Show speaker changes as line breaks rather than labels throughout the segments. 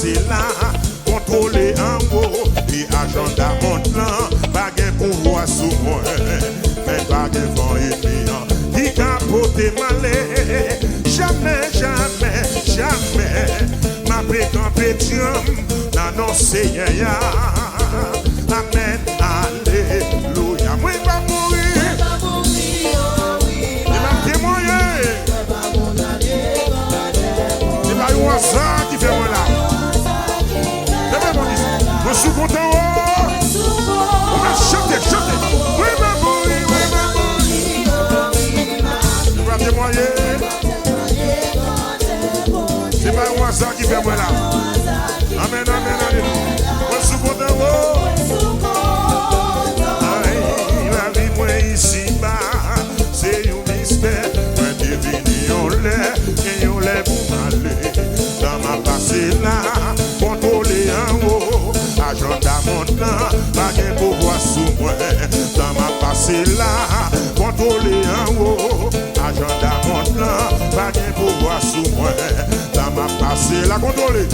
passé là, contrôler en haut, et agenda monte là, pas de pouvoir sous moi, mais pas de vent et bien, qui capote malé, jamais, jamais, jamais, ma pécampétium, n'annoncer ya, amen, alléluia, moi pas mourir, il m'a témoigné, c'est pas un hasard qui fait moi là. Je suis content, on va chanter, chanter. Oui, ma bouille, oui, ma bouille. Tu vas témoigner. C'est pas un hasard qui fait moi là. Amen, amen, alléluia. Je suis content, la vie, moi ici bas, c'est un mystère. Moi, divine, on l'est, et on l'est pour m'aller. Dans ma passé là, contrôler en haut. Agenda monte là, pas de pouvoir sous moi. Dans ma passé là, contrôler en haut. Agenda monte là, pas de pouvoir sous moi. Dans ma passé là, contrôler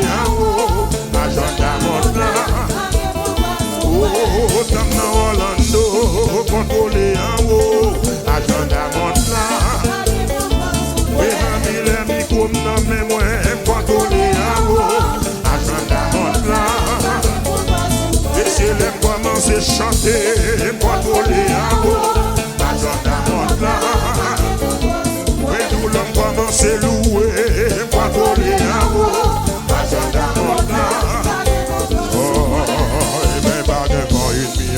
en haut. Agenda monte là. Oh, dans Orlando, contrôler en haut. Agenda monte là. Oui, mamie, les micros dans mes moyens, contrôler en haut. Agenda monte là. Et si les commencent à chanter, contrôler en haut. Agenda monte là. Et tout l'homme commence à louer, contrôler en haut. Agenda monte là. Oh, et même pas de vent et demi,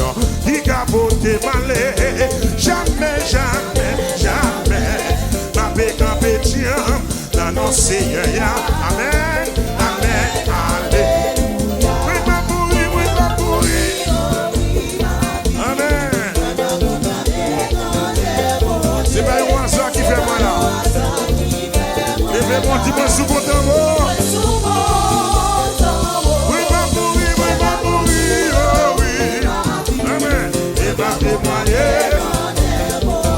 qui capote malé. Jamais, jamais, jamais. Ma pécampétium, l'annoncer ya. Amen, amen, alléluia. Oui, ma pourri, oui, ma pourri. Amen. C'est pas un hasard qui fait moi là. Et fait mon petit peu sous content. Oui, ma pourri, oui, ma pourri. Oh oui. Amen. Et ma témoigner.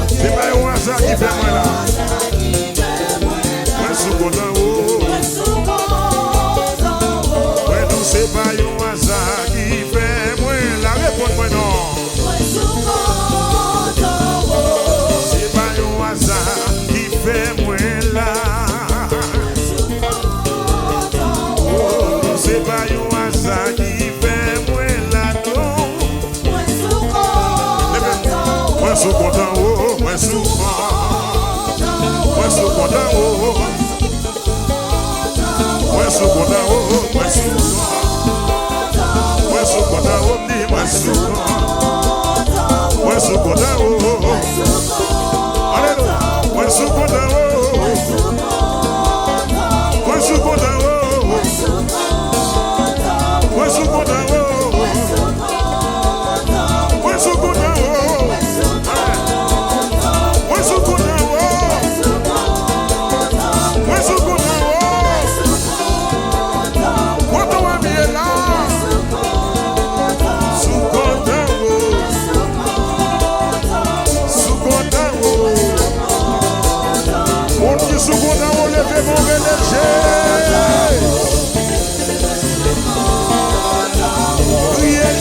C'est pas un hasard qui fait moi là. Moi sous content. Ouais, non, c'est pas un hasard qui fait moi la réponse moi non. C'est pas un hasard qui fait moi là. Oh, c'est pas un hasard qui fait moi là non. Moi sous content, moi sous content, moi sous content, moi sous content, moi sous content, alléluia, moi sous content, moi sous content, moi sous content, moi sous content. Sous content, on lève mon berger. Criez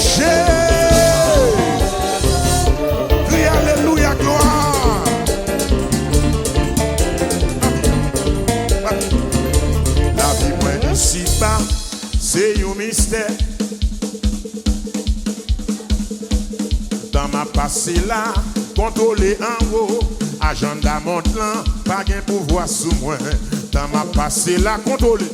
criez alléluia, gloire. La vie moi ici bas, c'est un mystère. Dans ma passé là, contrôler en haut. Agenda monte là, pas de pouvoir sous moi. Dans ma passé là, contrôler.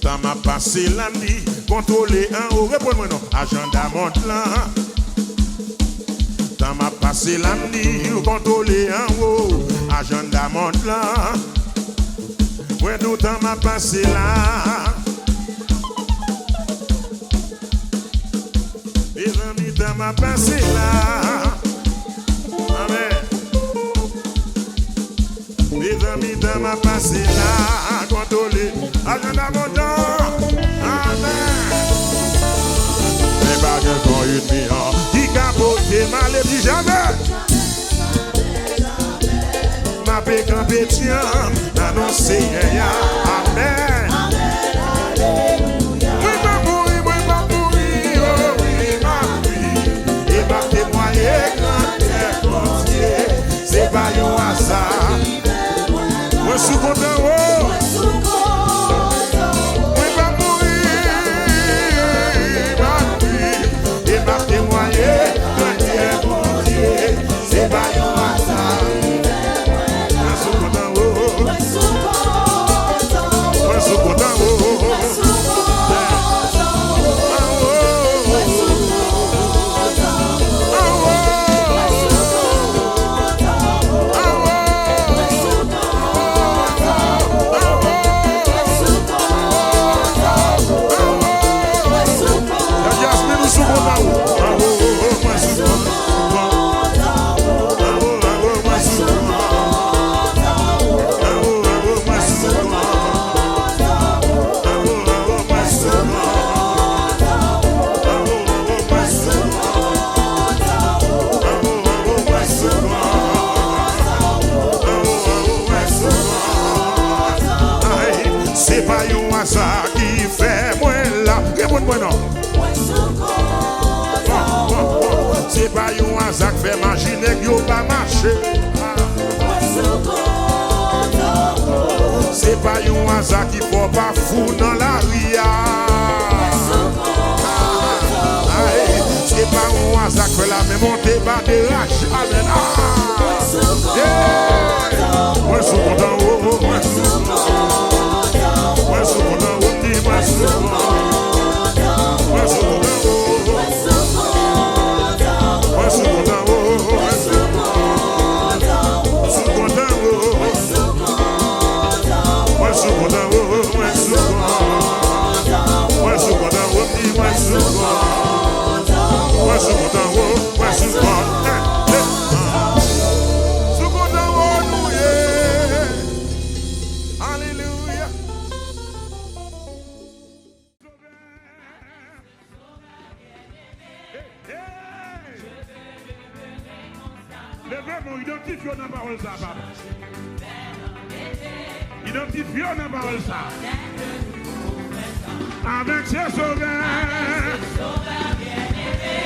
Dans ma passé là, dit contrôler en haut. Réponds-moi non. Agenda monte là. Dans ma passé là, dit contrôler en haut. Agenda monte là. Ouais, nous dans ma passé là. Les amis dans ma passé là. Amen. Les amis dans ma passé là. Contrôler. Agenda montant. Amen. Les baguettes ont une million. Qui capote mal et dit jamais. m'a pécampé tiens, annoncer ya. Amen. Oui, ma mourir, oh oui, ma vie. Et ma témoigner quand t'es entier, c'est pas un hasard. Moi, je suis content, oh. Oui, ma mourir, ma vie. Et ma témoigner quand t'es entier, c'est pas un hasard. Moi, je suis content, oh. Moi, je suis content, oh. C'est pas un hasard qui fait imaginer qu'il va marcher. C'est pas un hasard qui faut pas fou dans la ria. C'est pas un hasard qui fait la même montée par des raches. Amen. Moi je suis content, moi je suis content. Moi je suis content, moi je suis content. Moi je suis content. Levez-moi, identifiez la parole ça, papa. Identifiez la parole ça. Avec ses sauveurs.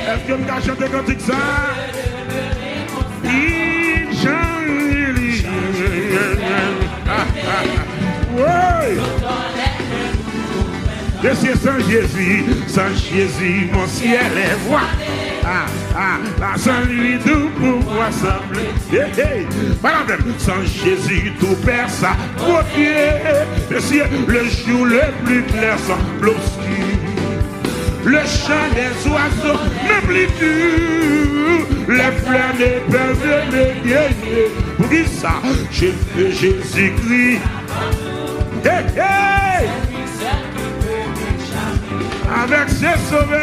Est-ce que vous avez chanté cantique ça? Il chante. Oui. Je suis sans Jésus, mon ciel est voix. La sans lui tout pour assembler. Sans Jésus tout perd sa beauté. Le ciel, le jour le plus clair semble obscur. Le chant des oiseaux ne plus dur. Les fleurs ne peuvent me guérir. Pour dire ça, j'ai fait Jésus-Christ. Hey, hey! Avec ses sauveurs.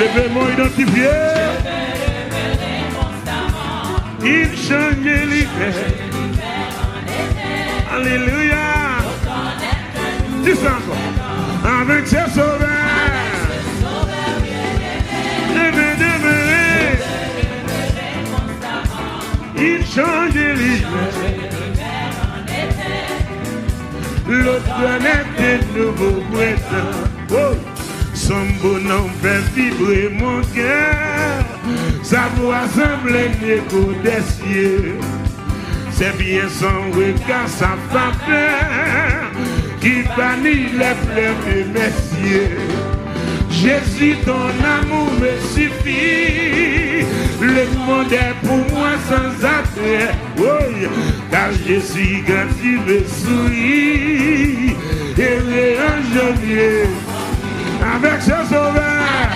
Levez-moi identifié. Il change et libère. Alléluia. Dis ça encore. Avec ses sauveurs. Il change et libère. L'autre planète est nouveau printemps. Oh. Son bonhomme fait vibrer mon cœur. Sa voix semble un écho des cieux. C'est bien son regard, sa faveur qui bannit les fleurs de messieurs. Jésus, ton amour me suffit. Le monde est pour moi sans attrait. Oh, car Jésus, quand il me sourit, il est un janvier. Avec ce sauveur,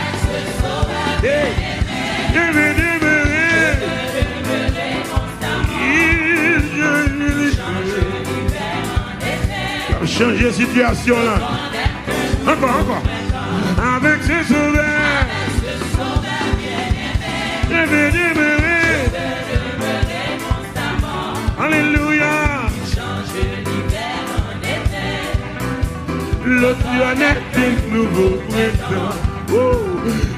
changer la situation là. Encore. Avec ce sauveur, alléluia. L'autre planète est nouveau printemps. Oh,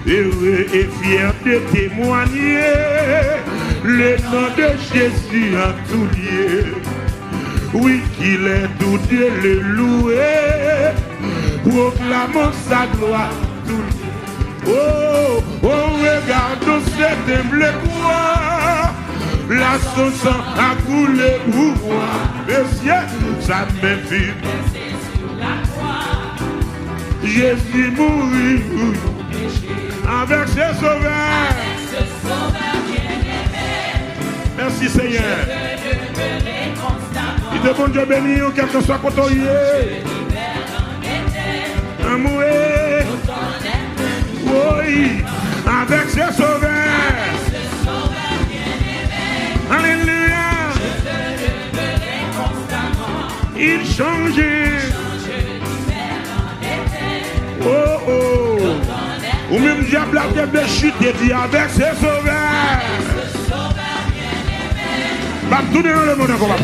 heureux et fier de témoigner Le nom de Jésus en tout lieu. Oui, qu'il est tout Dieu le loué. Proclamons sa gloire tout lieu. Oh, oh, regarde cette humble croix. La son sang a coulé pour moi. Monsieur, ça me fait. Jésus mourit avec ses sauveurs. Merci Seigneur. Il te bon Dieu béni, quel que soit côté. Amour. Oui, avec ses sauveurs. Alléluia. Il changeait. Oh oh. Ou même diable a été chuté dit avec ses sauveurs. Bah tout dans le monde encore.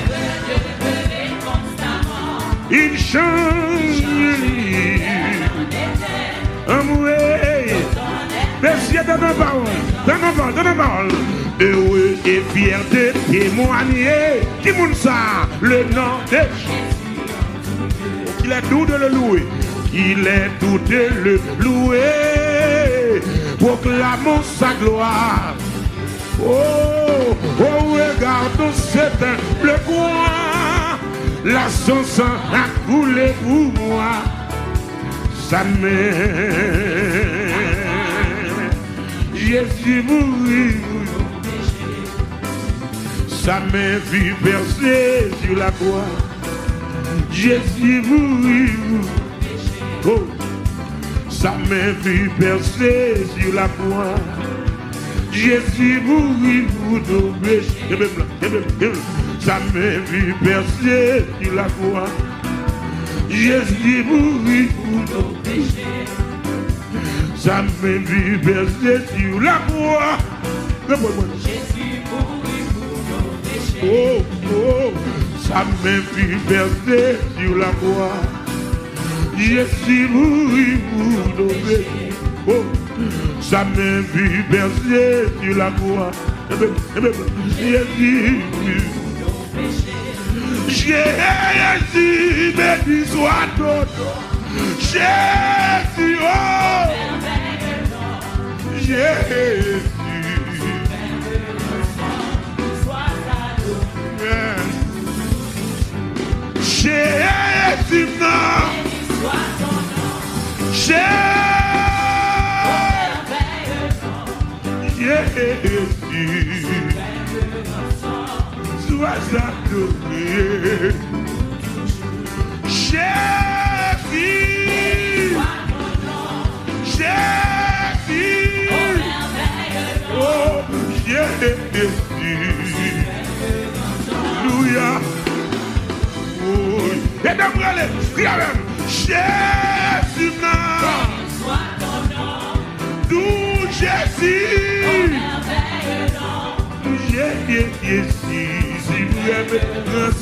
Il change. Amour. Merci de nos paroles. De nos paroles. Heureux et fier de témoigner. Qui moun ça? Le nom de Jésus. Il est doux de le louer. Il est doux de le louer. Proclamons sa gloire. Oh, oh, regarde cet humble croix. La son sang a coulé pour moi. Sa main. Jésus mourit. Sa main vit percée sur la croix. Jésus mourit. Oh, sa main vit percée sur la croix. Jésus mourit pour nos péchés. Sa main vit percée sur la croix. Jésus mourit pour nos péchés. Sa main vit percée sur la croix. Jésus mourit pour nos péchés. Oh, oh, sa main vit percée sur la croix. Jésus mourit pour nos péchés. Oh, sa main vit percée sur la croix. Jésus mourit pour nos péchés. Jésus, béni soit ton nom. Jésus, oh, Jésus. Jésus, non. Jésus, sois adoré. Jésus, Jésus, oh Jésus, Alléluia. Et d'après les Jésus, tout Jésus, Jésus, si vous aimez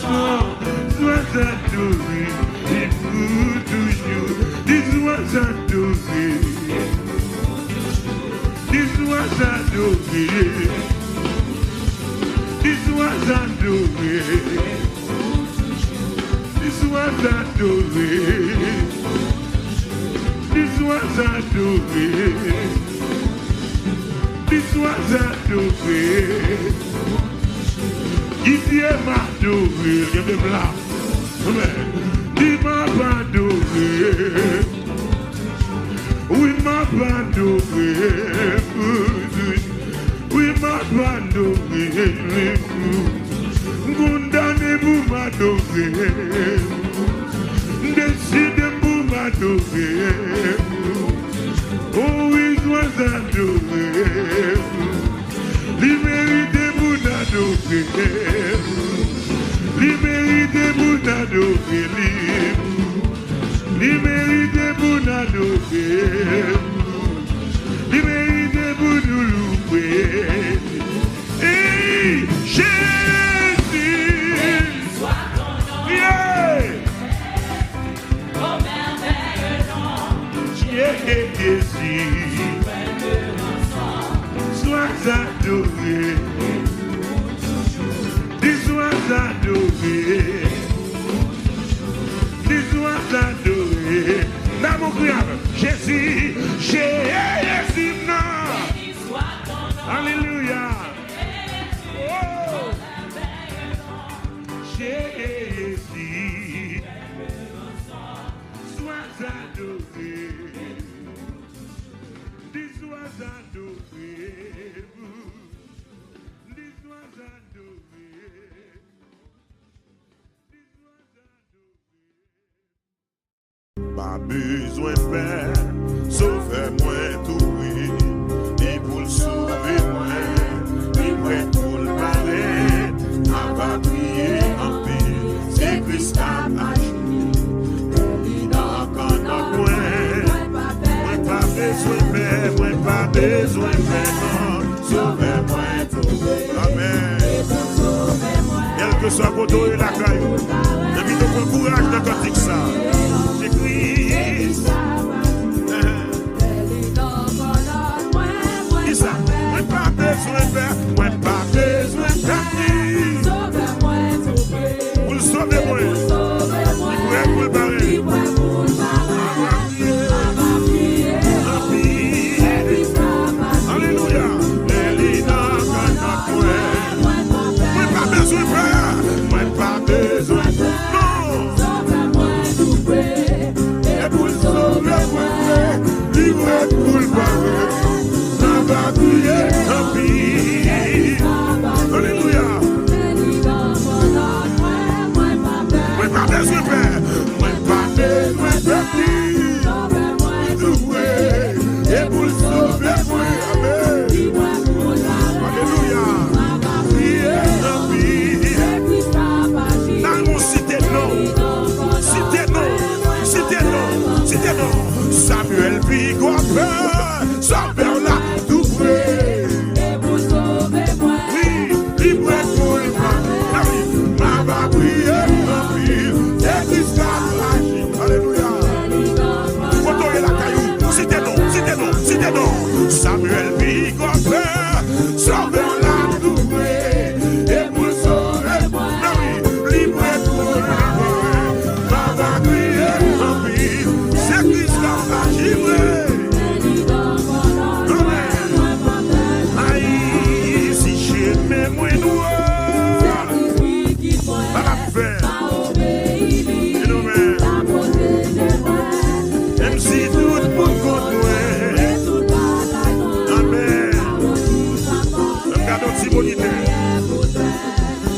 sois adoré, et pour toujours, dis-moi adoré, dis-moi adoré, dis-moi adoré, dis-moi adoré, dis-moi adoré, dis-moi adoré, qui Dieu m'a adoré, il y a des blancs, il m'a adoré, oui m'a adoré, oui m'a adoré, condamné pour m'adorer, décidé pour m'adorer, oh oui, sois adoré, libérité pour t'adorer, libérité pour t'adorer, libérité pour t'adorer, libérité pour nous louer. Et Jésus, yeah. Oh merveilleux nom, Jésus, sois adoré. dis-moi adoré. Dans mon criable, Jésus, Jésus, non. Alléluia. Oh. Jésus, sois adoré. Dis-moi adoré. Dis-moi adoré. Pas besoin de père, sauvez-moi tout oui. Et pour le sauver moi, et prêt pour le parler, on va prier en paix. C'est Christ qui a agi. Il n'a qu'un autre moi pas besoin de père, moi pas besoin de père, sauvez-moi tout oui. Amen. Quel que soit le côté et la caillou, depuis nous prend courage dans le cantique ça. Christ. Qui ça? Moi pas besoin de faire, moi pas besoin de faire. Sauvez-moi tout près. Vous le sauvez moi. Il pourrait vous le Alléluia. Moi pas besoin de faire, moi pas besoin de faire. Alléluia. Moi pas besoin de faire, moi pas besoin de faire. Et pour le sauver, moi, amen. Alléluia. Dans mon cité non, cité non. Samuel Bigopé, Sauveur là, tout près. Et vous sauvez moi. Oui, libre pour le mal. Ma va prier, ma vie. Et Christ a agi. Alléluia. Quand la caillou, cité non. Samuel Bigopé, Sauveur là, tout près. Et vous sauvez moi. Oui, libre pour le mal. Ma va prier, ma vie. C'est Christ a agi.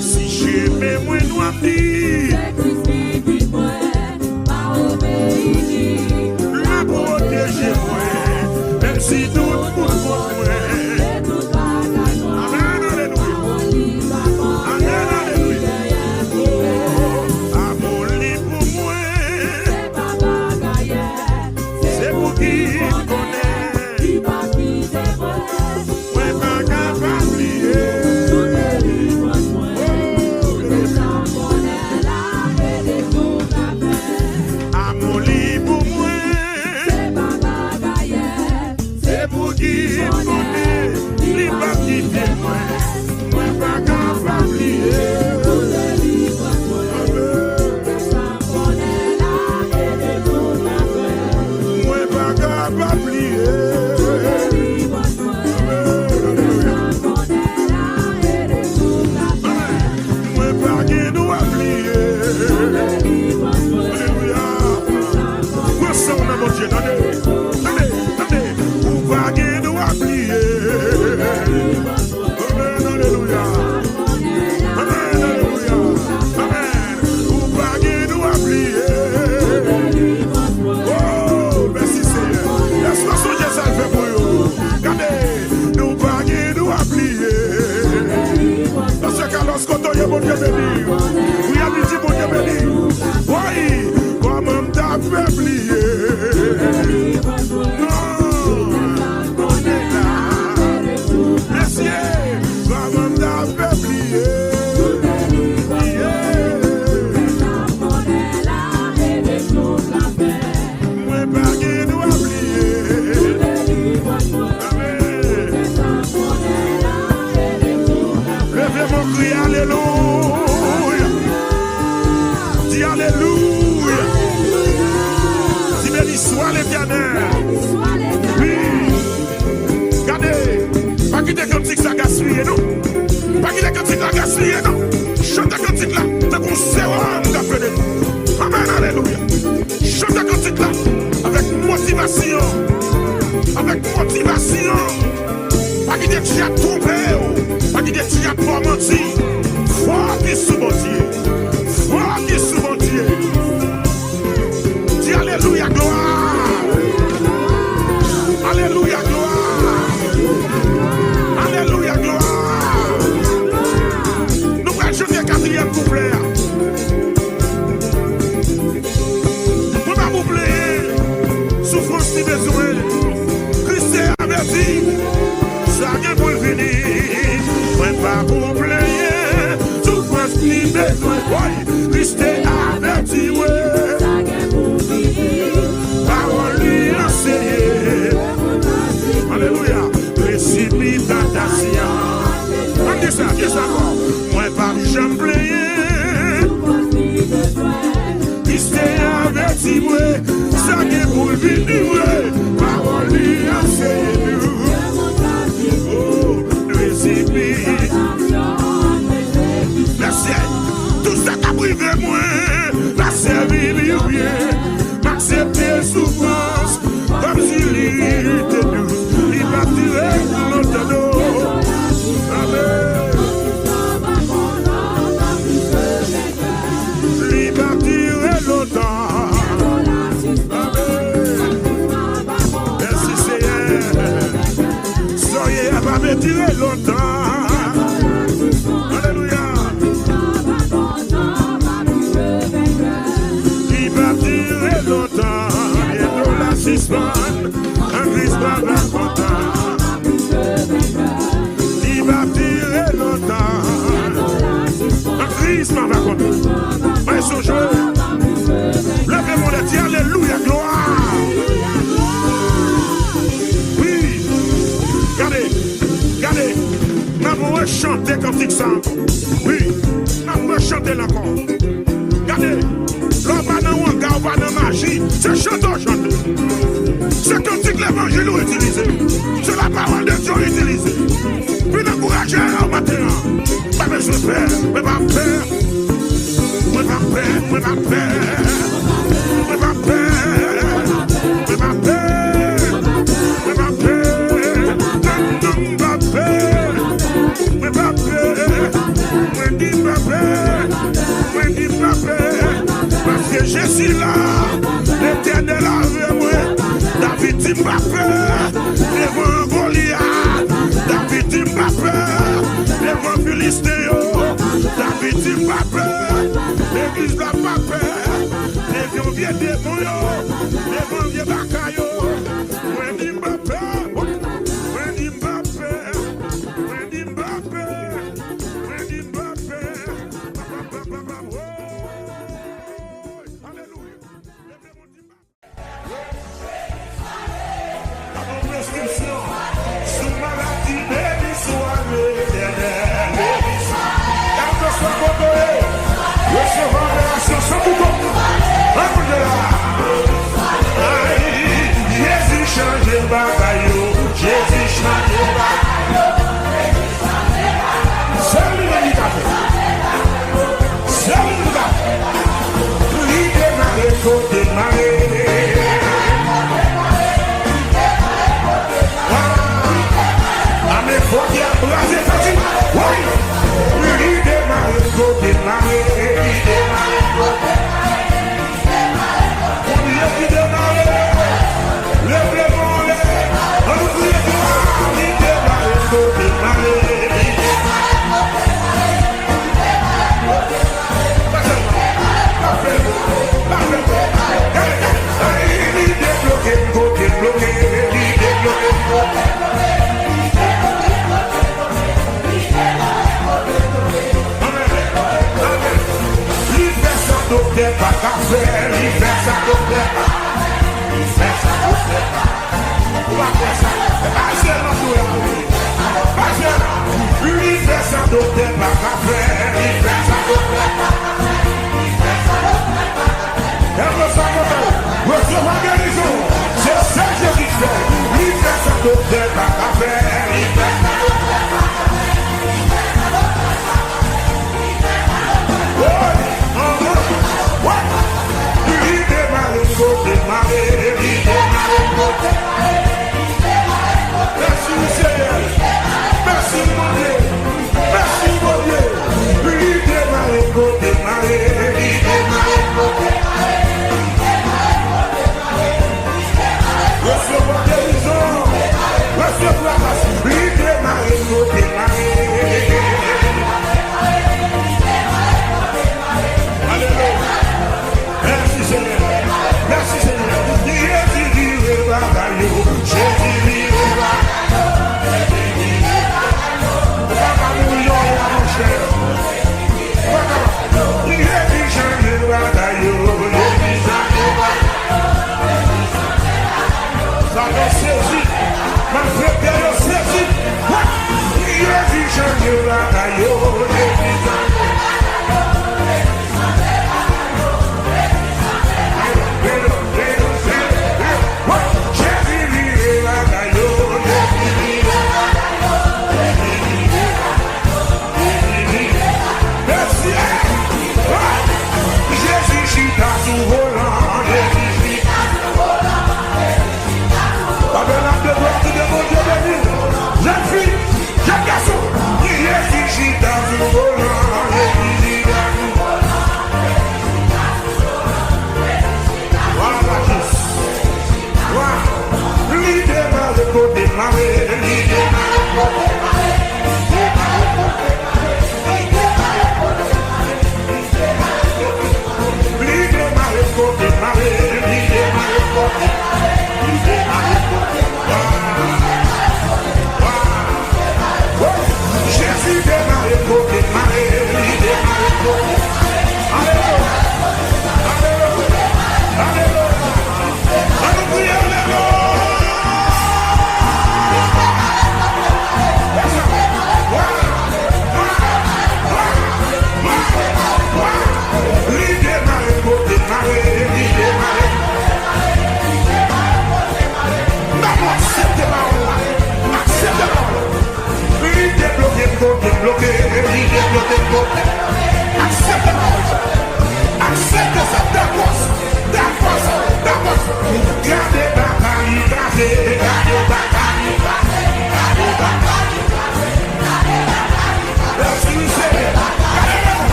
Si j'aimais moi nous dit la protéger moi même si tout pour moi. Amen, alléluia. Amen, alléluia. Amour libre pour moi. C'est pour qui connaît. Moi pas capable d'oublier. Oui, habitez mon Dieu béni. Oui, comme on t'a fait plier. tu as trompé, pas qui tu as pas menti. Foi qui sous mon Dieu. Foi qui sous mon Dieu. Dis alléluia, gloire. Alléluia, gloire. Alléluia, gloire. Nous allons chanter le quatrième couplet. Pour pas m'oublier, souffrance si besoin. Christ est averti, ça vient pour venir. Moi pas m'oublier, souffrance si besoin. Christ est averti, ouais. Parole lui enseignée. Alléluia. Précipitation. On dit ça, qu'est-ce encore? Moi pas jamais plié. Christ est averti, ouais. Ça vient pour venir, ouais. Parole lui enseignée. Oh, précipitation. Merci. Tout ça qui a privé moi, la servir bien, m'accepter souffrance, comme s'il était douce, il va tirer notre dos. Amen. Il va tirer longtemps. Amen. Merci Seigneur. Soyez à pas me tirer longtemps. Alléluia. Longtemps, et dans la suspendre, un Christ va content. Il va tirer longtemps, un Christ va content. Mais son jeu, levez-moi les dieux, alléluia, gloire. Oui, regardez, regardez, nous allons chanter comme dit ça. Oui, nous allons chanter encore. Regardez. L'homme pas dans un gars, pas dans magie, c'est chanteur chanter. C'est comme si l'évangile est utilisé. C'est la parole de Dieu utilisée. Puis d'encourager au matin. Pas besoin de peur, mais pas peur. Mais pas peur, mais pas peur. Mais pas peur. Mais pas peur. Mais pas peur. Non, pas peur. Mais pas peur. Mais dis pas peur. Mais dis pas peur. Parce que je suis là, l'Éternel avec moi. David dit pas peur, devant Goliath. David dit pas peur, devant Philistéo. David dit pas peur, l'Église n'a pas peur. Devant vieux démon, devant vieux bacayo. Moi dis pas peur, moi dis pas peur, moi dis pas peur, moi dis pas peur. Sous maladie, béni soit l'Éternel. Quand on soit contrôlé, recevant réaction sans bouton. Jésus change le bagaille. Jésus change le bagaille. C'est l'humanité. C'est l'humanité. Il démarre, il faut démarrer. Faut bien braser facile. Oui. Il démarre, il faut démarrer. Il démarre, il faut démarrer. On y est qui démarre. Lève-le-moi, lève. On nous prie de voir. Il démarre, il faut démarrer. Il démarre, il faut démarrer. Il démarre, il faut démarrer. Pas seulement. Pas seulement. Il est débloqué, il faut débloquer. Il est débloqué, il faut débloquer. Docteur pas qu'à faire, il fait ça docteur pas. Il fait ça docteur pas. Pas faire ça. Pas seulement pour la vie. Pas seulement. Il fait ça docteur pas qu'à faire. Il fait ça docteur pas. Il fait ça docteur pas. Elle me fait ça. Recevoir guérison. C'est ça que je fais. Il fait ça docteur pas qu'à faire. Il fait ça docteur pas. Il fait ça docteur pas. Il fait ça docteur pas. Il démarre, il faut démarrer. Il démarre, il faut démarrer. Merci Seigneur.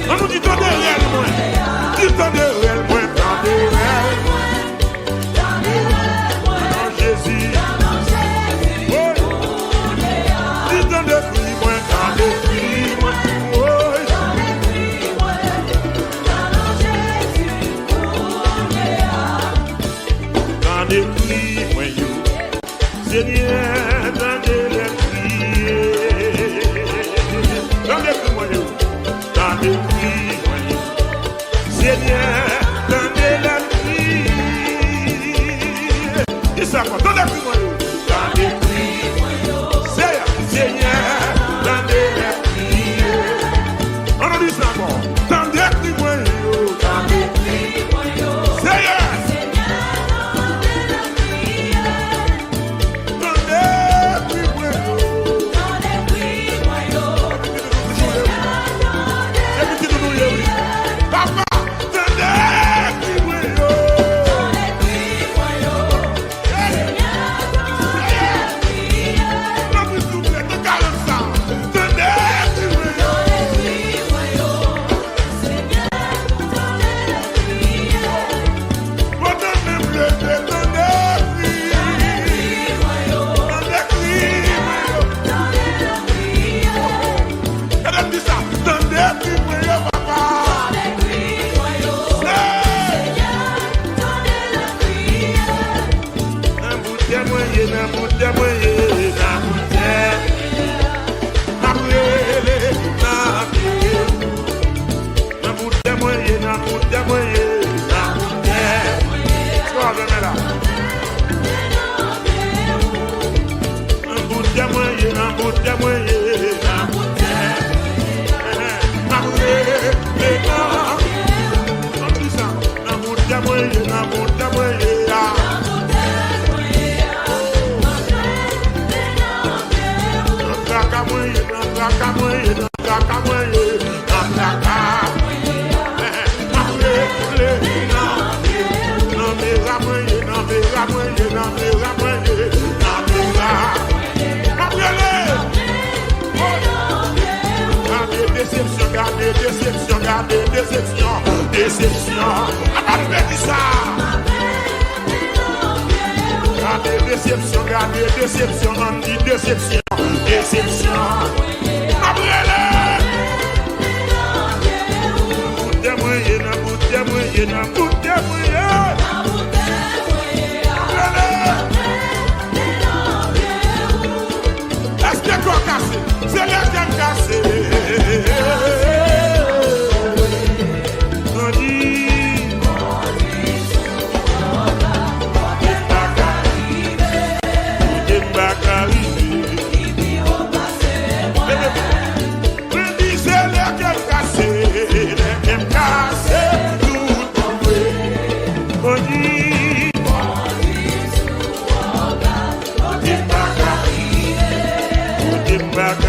On nous dit ton derrière moi. Dis ton derrière moi, ton derrière moi. Dans Jésus. Dis ton décrit moi, ton décrit moi. Dans décrit moi, Seigneur, dans décrit. Dans décrit moi, Seigneur, donnez la vie. Et ça quoi? Donnez la vie, moi. Donnez la vie. Seigneur, donnez la vie. On a dit ça encore. Donnez la vie, moi. Donnez la vie, moi. Seigneur, donnez la vie. Donnez la vie, moi. Donnez la vie, moi. Papa. Déception, appelle ça. Gardez déception, on dit déception. Est-ce qu'il y a quoi cassé? C'est l'air qui a cassé. Back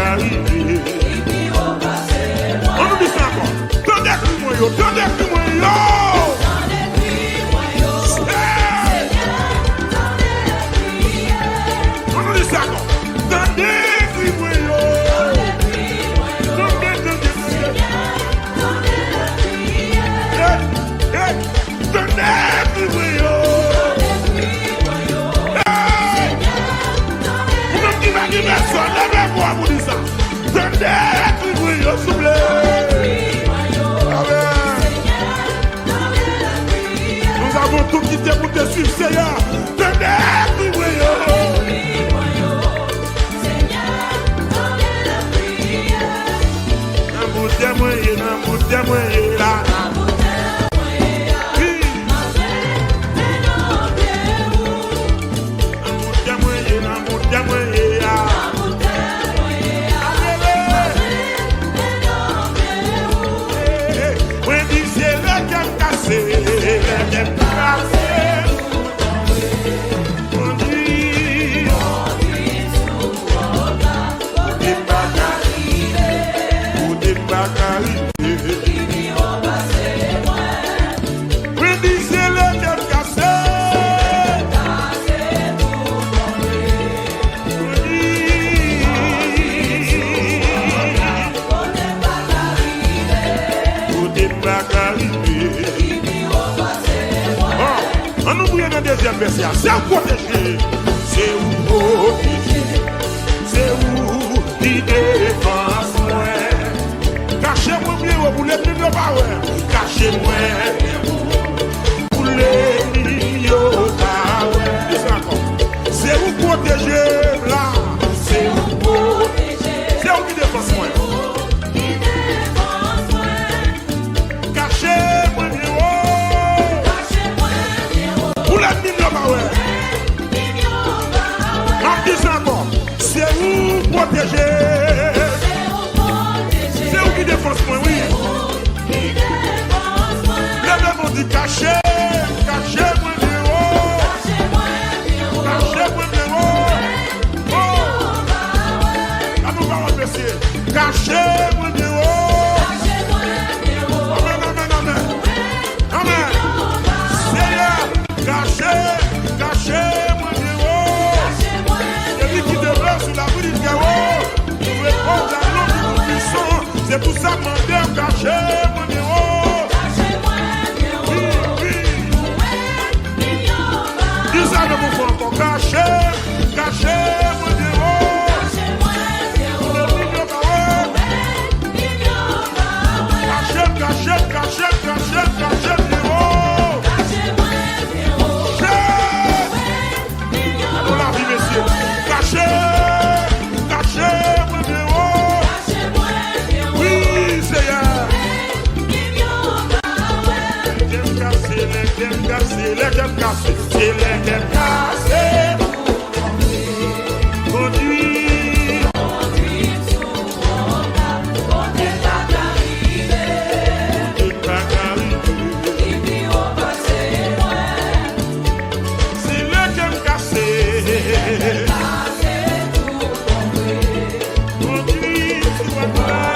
Deuxième verset, c'est où protéger, c'est où protéger, c'est où qui défense moi. Cachez-moi bien, vous les mignons pas ouais. Cachez-moi pour les mignons pas ouais. C'est où protéger là, c'est où protéger, c'est où qui défense moi. Cachez-moi bien. C'est où protéger, c'est où qui défense moi, oui. Les mêmes ont dit cachez, cachez-moi bien haut, cachez-moi bien haut. Là nous allons remercier, cachez-moi bien haut. Amen, amen, amen, amen. Seigneur, cachez, cachez-moi bien haut. Sur la rue du Gao, pour répondre à l'homme du puissant. C'est pour ça que mon Dieu caché mon héros. Oui, oui. Dis ça de mon frère encore. Caché, caché mon héros. Caché, caché, caché, caché, caché mon héros. Allons la vie, messieurs. Caché. Les gèmes cassés, c'est les gèmes cassés. Conduit sous mon âme, conduit pas d'arriver, il vit au passé loin. C'est les gèmes cassés, pour conduit sous mon âme.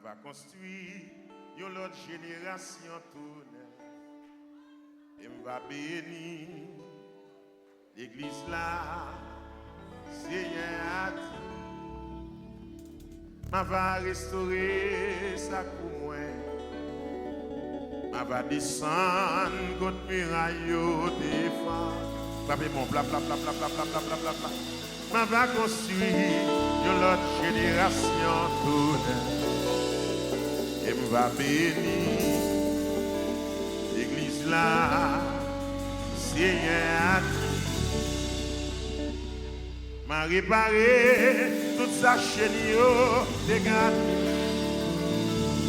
Va construire une autre génération tourne et va bénir l'église là, Seigneur a dit, ma va restaurer ça pour moi. Ma va descendre contre muraille défendre. Papé mon bla bla bla bla bla bla bla bla bla bla. Ma va construire une autre génération toute. Et me va bénir l'église là, Seigneur a dit. M'a réparé toute sa chaîne dégagée.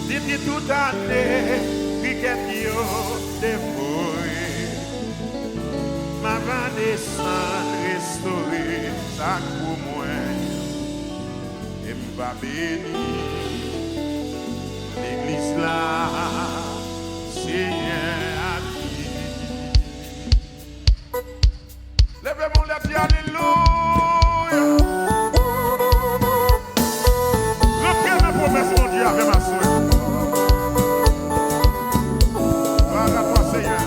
Dit toute année, cricket yo dévoré. M'a va descendre, restaurer ça pour moi. Et m'va bénir l'église là, Seigneur a dit. Lèvez-moi les pieds, alléluia. Reprenez ma promesse, mon Dieu, avec ma soeur. Gloire à toi, Seigneur.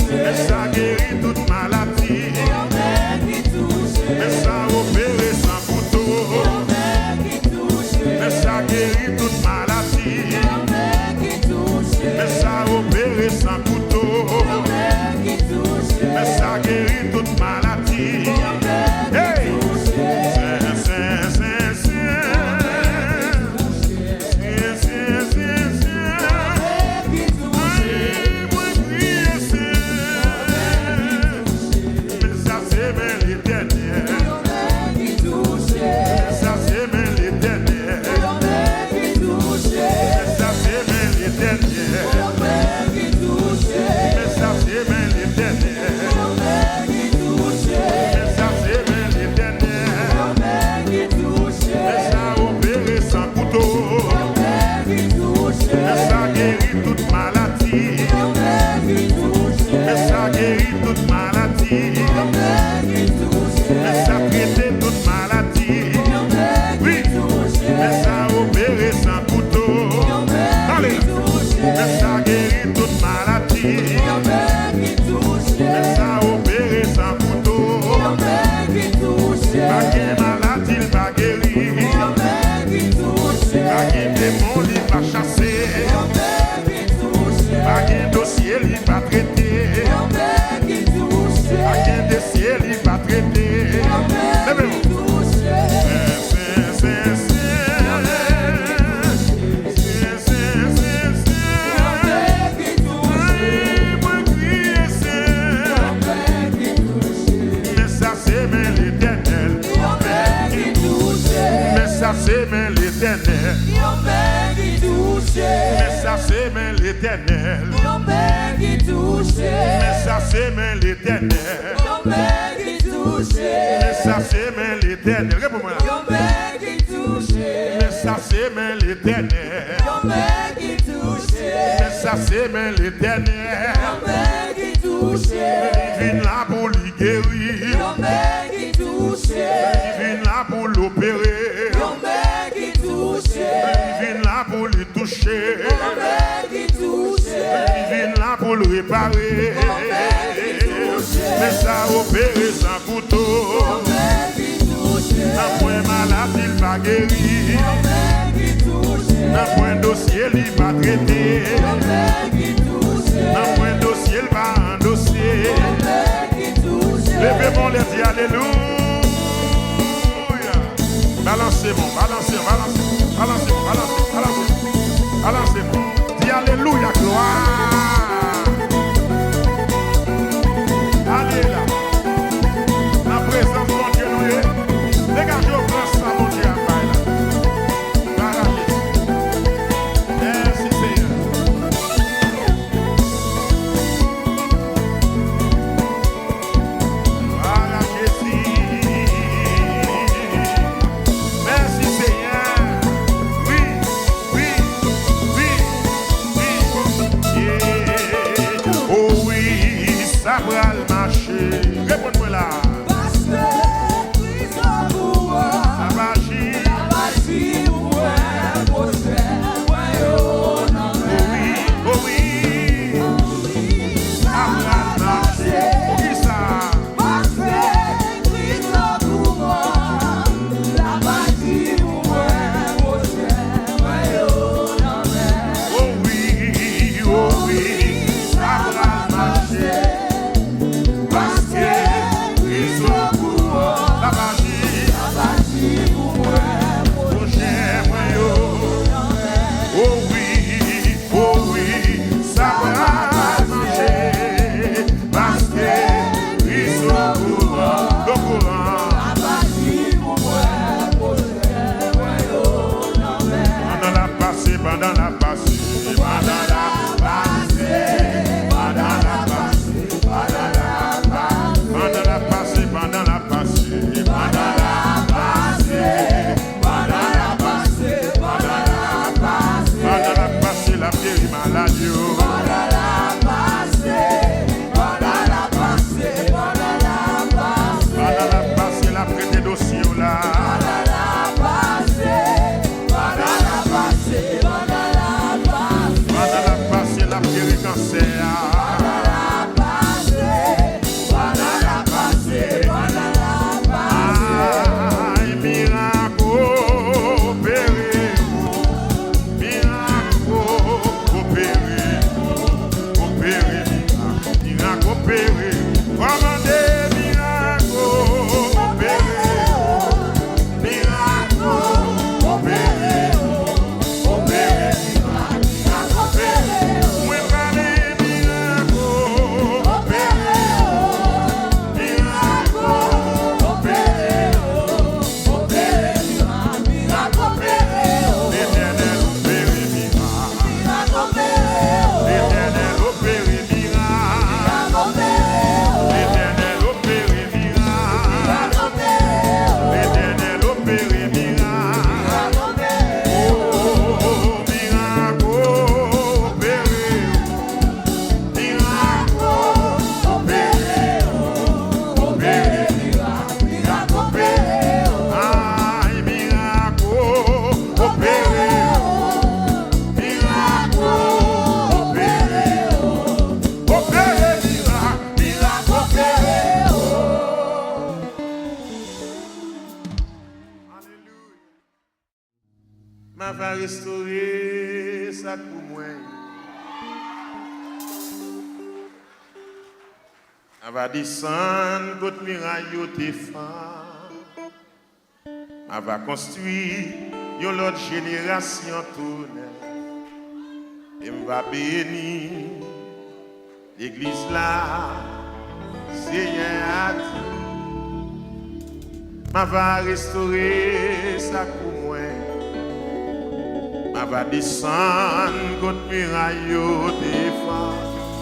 Mais ça guérit toute maladie. Mais
Mais ça traité toute maladie. Oui, mais ça opéré sans couteau. Allez, mais ça guérit toute maladie. Mais ça opéré sans couteau. Pas de maladie, il va guérir. Pas de démon, il va chasser. Pas de dossier, il va traiter. Pas de dossier, il va traiter. Levez-vous. C'est mais l'éternel. Mais ça c'est mais l'éternel. Mais ça c'est mais l'éternel. Mais ça c'est mais l'éternel. Réponds-moi là. Mais ça c'est mais l'éternel. Mais ça c'est mais l'éternel. Il vient là pour lui guérir. Il vient là pour l'opérer. Il vient là pour le toucher. Il vient là pour le réparer. Mais ça opère sans couteau. Un point malade, il va guérir. Un point dossier, il va traiter. Un point dossier, il va endosser. Levez-moi les dit alléluia. Balancez-moi, balancez-moi, balancez-moi, balancez-moi, balancez-moi, balancez-moi. Dis alléluia, gloire. Allez là. La présence de Dieu nous est. Dégagez au grand ça, mon Dieu, à là. Merci Seigneur. Voilà Jésus. Ça va le marcher. Réponds-moi là.
Parce que Christ en vous,
La magie
pour moi, pour
oh oui. Ça va le marcher. Qui ça?
parce que Christ en vous, la magie pour moi, pour
Oh oui, ça va le marcher. Parce que restaurer ça pour moi. On va descendre contre miraille au défend. On va construire une autre génération tournée. Et on va bénir l'église là. Seigneur a dit. On va restaurer ça pour moi. On va descendre contre muraille au défend.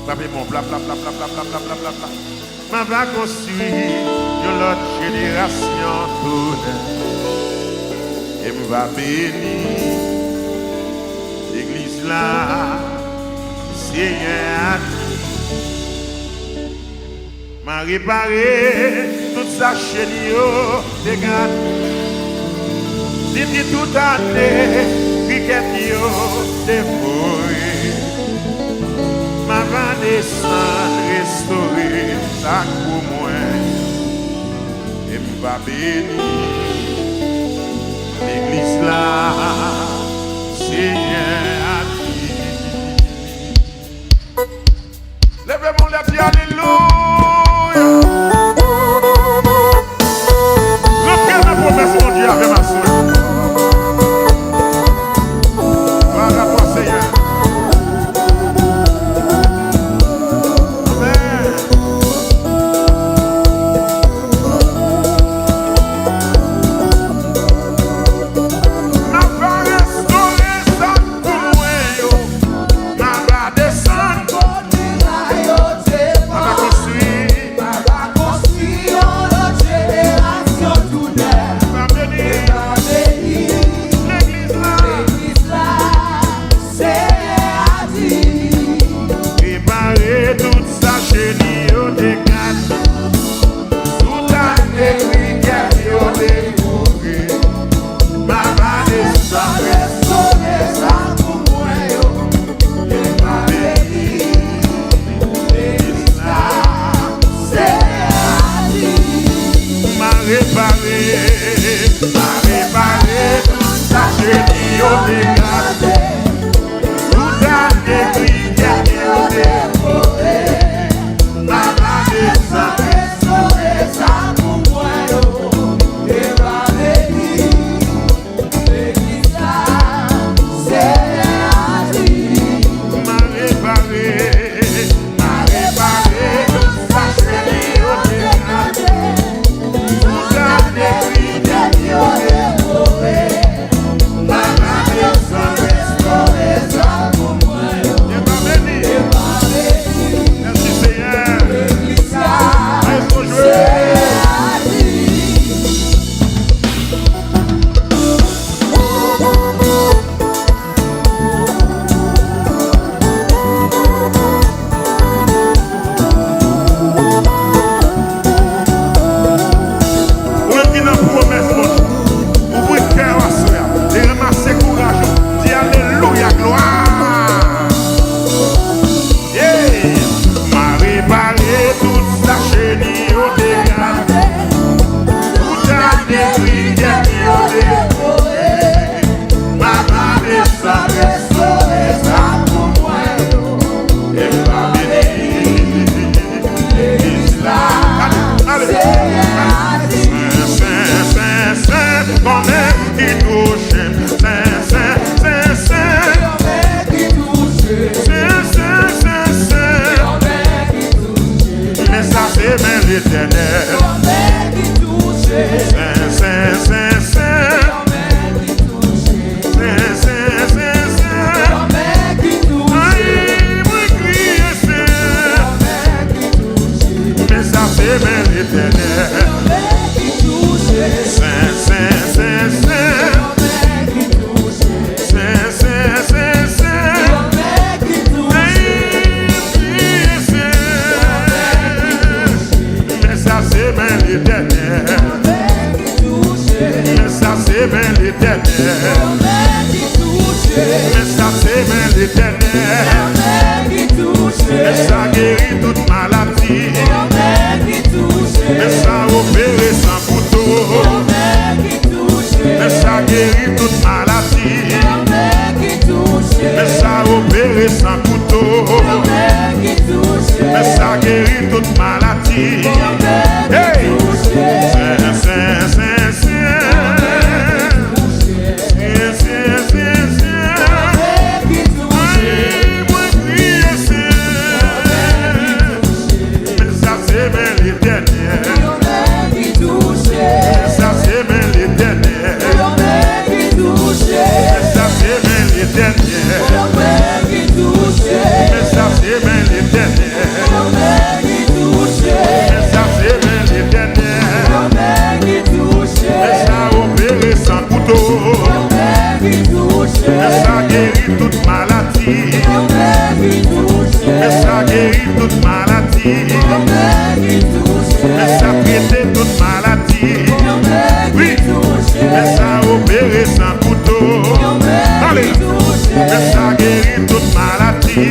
Tapez mon bla bla bla bla bla bla bla bla bla bla. On va construire une autre génération tournée. Et on va bénir l'église là. Seigneur a dit. M'a réparé toute sa chaîne dégage. C'était toute année, cricket yo dévoré. M'a va descendre, restaurer ça pour moi. Et m'a bénir l'église là, Seigneur a dit. Levez-moi les pieds, alléluia. Promesse mon Dieu avec ma soeur. Voilà toi Seigneur. Amen. Ma va restaurer ça pour moi. Ma va descendre. Ma va construire. Ma va construire notre génération toute. Toute sa chenille au décade, toute année criquette au découvri. Ma va descendre, restaurer ça pour moi. Et ma bénie, l'église là, c'est m'a réparé toute sa chenille au décade, toute année criquette au découvri. Et ça guérit toute maladie. Et ça opère sans couteau. Et ça guérit toute maladie. maladie. Oui,
qui touche.
mais ça opéré sans couteau. Allez, mais ça guérit toute maladie.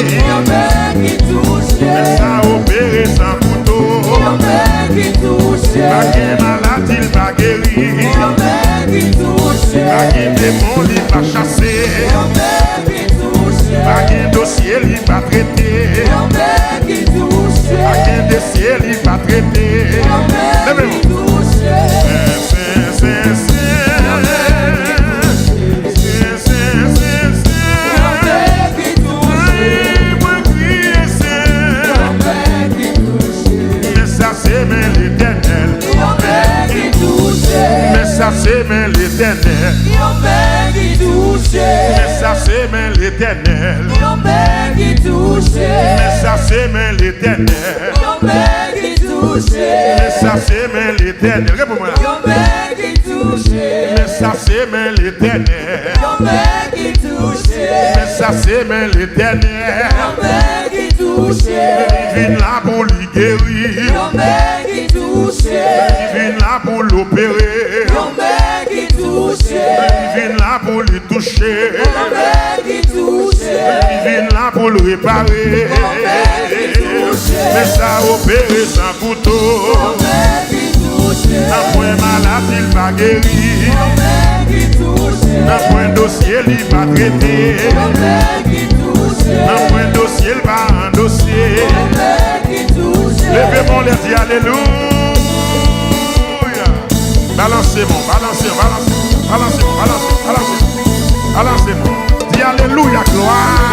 qui touche.
Mais ça opéré sans couteau.
qui touche.
Pas de maladie, il va guérir.
qui touche.
Pas de démon, il va chasser.
qui touche.
Pas de dossier, il va traiter.
qui touche.
Pas de dossier, il va traiter. Levez-vous. Mais ça c'est mais l'éternel. Mais ça c'est mais l'éternel. Mais ça c'est mais l'éternel. Mais ça c'est mais l'éternel. Réponds-moi là. Mais ça c'est mais l'éternel. Mais ça c'est mais l'éternel. Il vient là pour lui guérir. Il vient là pour l'opérer. Il vient là pour lui toucher. Il vient là pour le réparer. Mais ça opéré sans couteau. Un point malade, il va guérir. Un point dossier, il va traiter. Un point dossier, il va endosser. Levez-moi les dit alléluia. Balancez-moi, balancez-moi, balancez-moi, balancez-moi, balancez-moi. Balancez-moi. Dis alléluia, gloire.